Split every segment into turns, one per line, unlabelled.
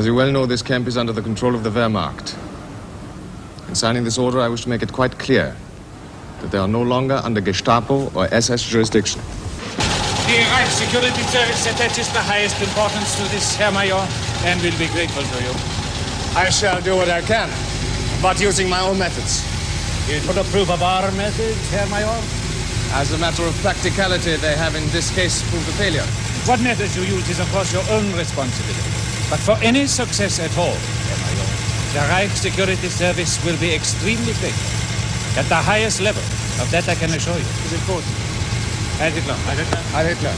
As you well know, this camp is under the control of the Wehrmacht. In signing this order, I wish to make it quite clear that they are no longer under Gestapo or SS jurisdiction.
The Security Service attaches the highest importance to this, Herr Major, and will be grateful to you.
I shall do what I can, but using my own methods.
You would approve of our methods, Herr Major?
As a matter of practicality, they have in this case proved a failure.
What methods you use is, of course, your own responsibility. But for any success at all, Herr Major, the Reich Security Service will be extremely grateful. At the highest level. Of that I can assure you.
It is important.
Heil Hitler. Heil Hitler.
Heil Hitler.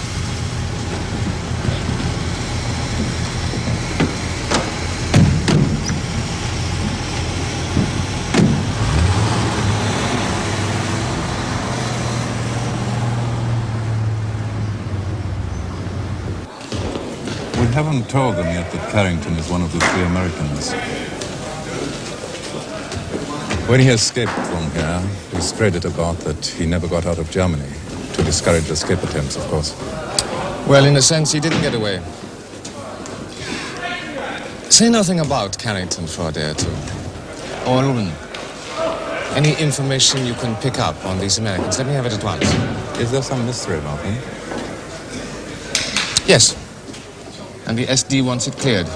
We haven't told them yet that Carrington is one of the 3 Americans. When he escaped from here, we spread it about that he never got out of Germany, to discourage escape attempts, of course.
Well, in a sense, he didn't get away. Say nothing about Carrington for a day or two. Or Ulman. Any information you can pick up on these Americans, let me have it at once.
Is there some mystery about them?
Yes. And the SD wants it cleared.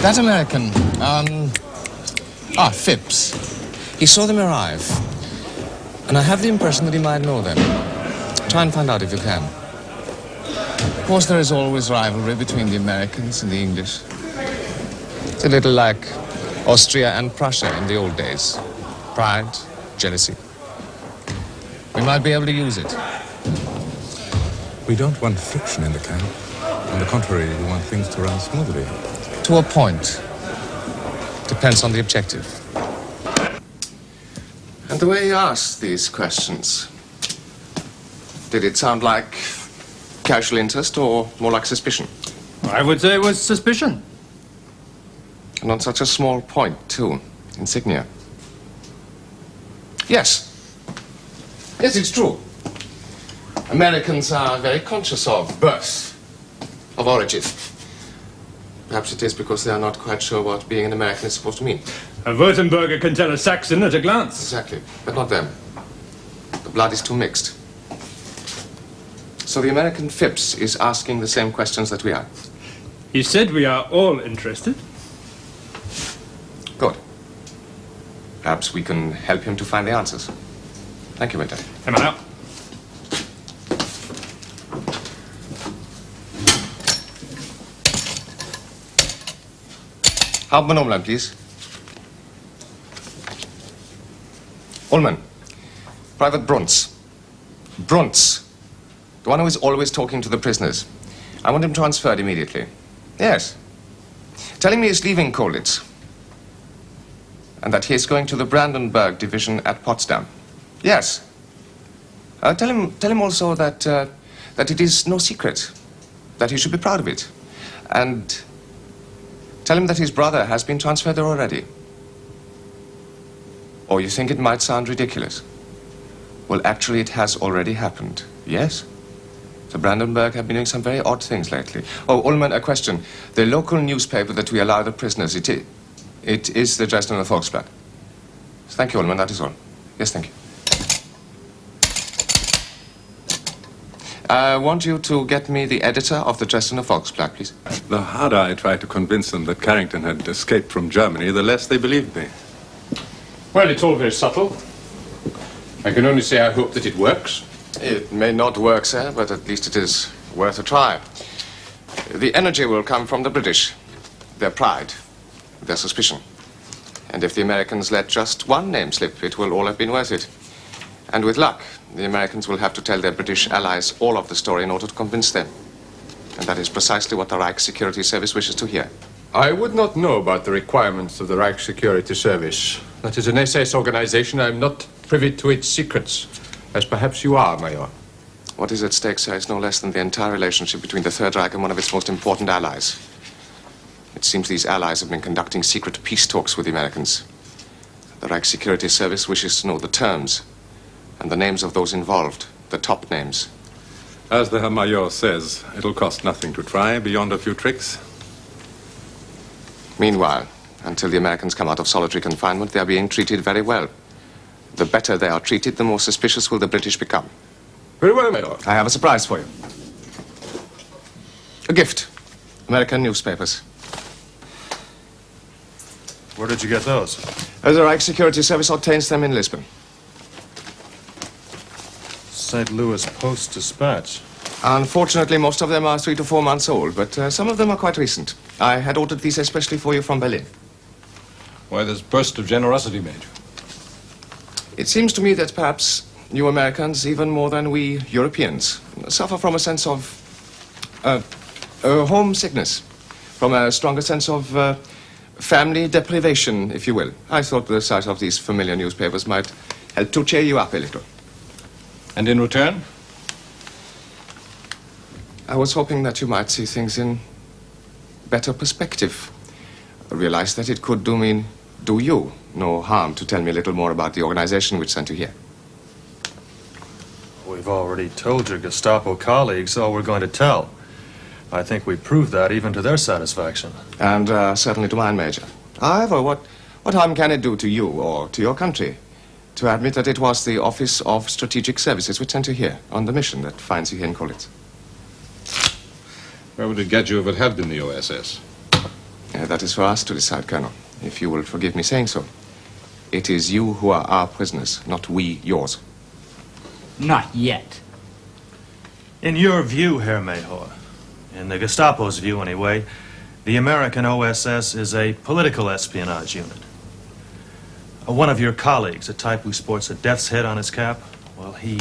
That American, Phipps. He saw them arrive. And I have the impression that he might know them. Try and find out if you can. Of course, there is always rivalry between the Americans and the English. It's a little like Austria and Prussia in the old days. Pride, jealousy. We might be able to use it.
We don't want friction in the camp. On the contrary, we want things to run smoothly.
To a point. Depends on the objective. And the way he asked these questions, did it sound like casual interest or more like suspicion?
I would say it was suspicion.
And on such a small point, too. Insignia. Yes. Yes, it's true. Americans are very conscious of birth, of origin. Perhaps it is because they are not quite sure what being an American is supposed to mean.
A Württemberger can tell a Saxon at a glance.
Exactly, but not them. The blood is too mixed. So the American Phipps is asking the same questions that we are.
He said we are all interested.
Good. Perhaps we can help him to find the answers. Thank you, Major.
Come on out.
Hauptmann Ullman, please. Ullman. Private Bruntz. Bruntz. The one who is always talking to the prisoners. I want him transferred immediately. Yes. Telling me he's leaving Kohlitz. And that he is going to the Brandenburg division at Potsdam. Yes. Tell him also that it is no secret. That he should be proud of it. And tell him that his brother has been transferred there already. Or you think it might sound ridiculous? Well, actually, it has already happened. Yes? The Brandenburg have been doing some very odd things lately. Oh, Ullman, a question. The local newspaper that we allow the prisoners, it is the Dresdner Volksblatt. Thank you, Ullman, that is all. Yes, thank you. I want you to get me the editor of the Dresdner Volksblatt, please.
The harder I tried to convince them that Carrington had escaped from Germany, the less they believed me.
Well, it's all very subtle. I can only say I hope that it works.
It may not work, sir, but at least it is worth a try. The energy will come from the British, their pride, their suspicion. And if the Americans let just one name slip, it will all have been worth it. And with luck, the Americans will have to tell their British allies all of the story in order to convince them. And that is precisely what the Reich Security Service wishes to hear.
I would not know about the requirements of the Reich Security Service. That is an SS organization. I am not privy to its secrets, as perhaps you are, Major.
What is at stake, sir, is no less than the entire relationship between the Third Reich and one of its most important allies. It seems these allies have been conducting secret peace talks with the Americans. The Reich Security Service wishes to know the terms and the names of those involved, the top names.
As the Herr Major says, it'll cost nothing to try, beyond a few tricks.
Meanwhile, until the Americans come out of solitary confinement, they are being treated very well. The better they are treated, the more suspicious will the British become.
Very well, my lord.
I have a surprise for you. A gift. American newspapers.
Where did you get those?
The Reich Security Service obtains them in Lisbon.
St. Louis Post-Dispatch.
Unfortunately, most of them are 3 to 4 months old, but some of them are quite recent. I had ordered these especially for you from Berlin.
Why this burst of generosity, Major?
It seems to me that perhaps you Americans, even more than we Europeans, suffer from a sense of homesickness, from a stronger sense of family deprivation, if you will. I thought the sight of these familiar newspapers might help to cheer you up a little.
And in return?
I was hoping that you might see things in better perspective. Realize that it could do you no harm to tell me a little more about the organization which sent you here.
We've already told your Gestapo colleagues all we're going to tell. I think we proved that even to their satisfaction.
And certainly to mine, Major. However, what harm can it do to you or to your country to admit that it was the Office of Strategic Services which sent you here on the mission that finds you here in Kollitz?
Where would it get you if it had been the OSS?
That is for us to decide, Colonel, if you will forgive me saying so. It is you who are our prisoners, not we yours.
Not yet.
In your view, Herr Major, in the Gestapo's view anyway, the American OSS is a political espionage unit. One of your colleagues, a type who sports a death's head on his cap, well, he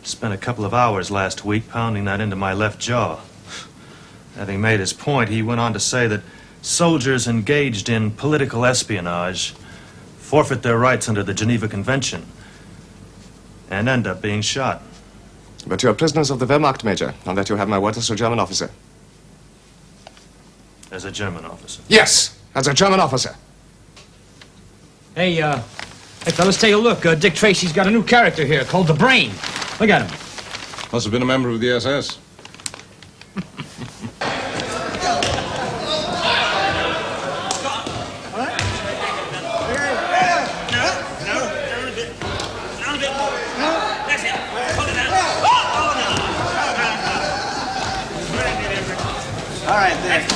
spent a couple of hours last week pounding that into my left jaw. Having made his point, he went on to say that soldiers engaged in political espionage forfeit their rights under the Geneva Convention and end up being shot.
But you're prisoners of the Wehrmacht, Major, and that you have my word as a German officer.
As a German officer.
Yes, as a German officer.
Hey, fellas, take a look. Dick Tracy's got a new character here called the Brain. Look at him.
Must have been a member of the SS.
All right, there.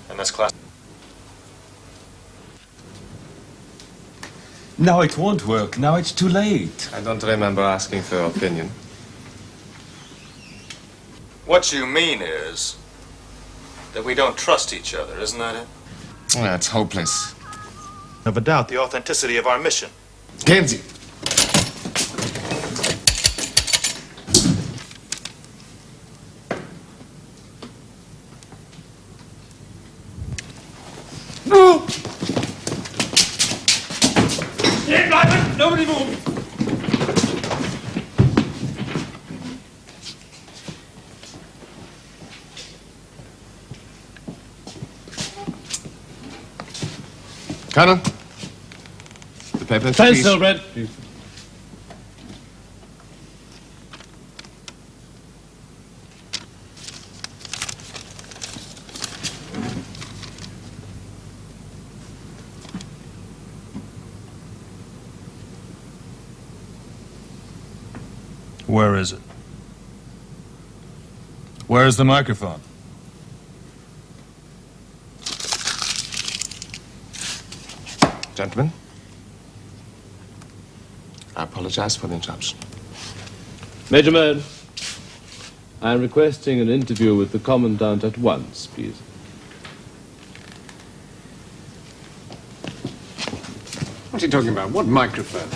And that's class.
Now it won't work. Now it's too late.
I don't remember asking for your opinion.
What you mean is that we don't trust each other, isn't that it?
That's hopeless.
Of a doubt the authenticity of our mission.
Gehen Sie.
No! Stehen bleiben! Nobody move!
Colonel, the paper,
Stand
please.
still, Red.
Where is it? Where's the microphone?
Gentlemen, I apologize for the interruption.
Major Mohn, I am requesting an interview with the Commandant at once, please.
What's he talking about? What microphone?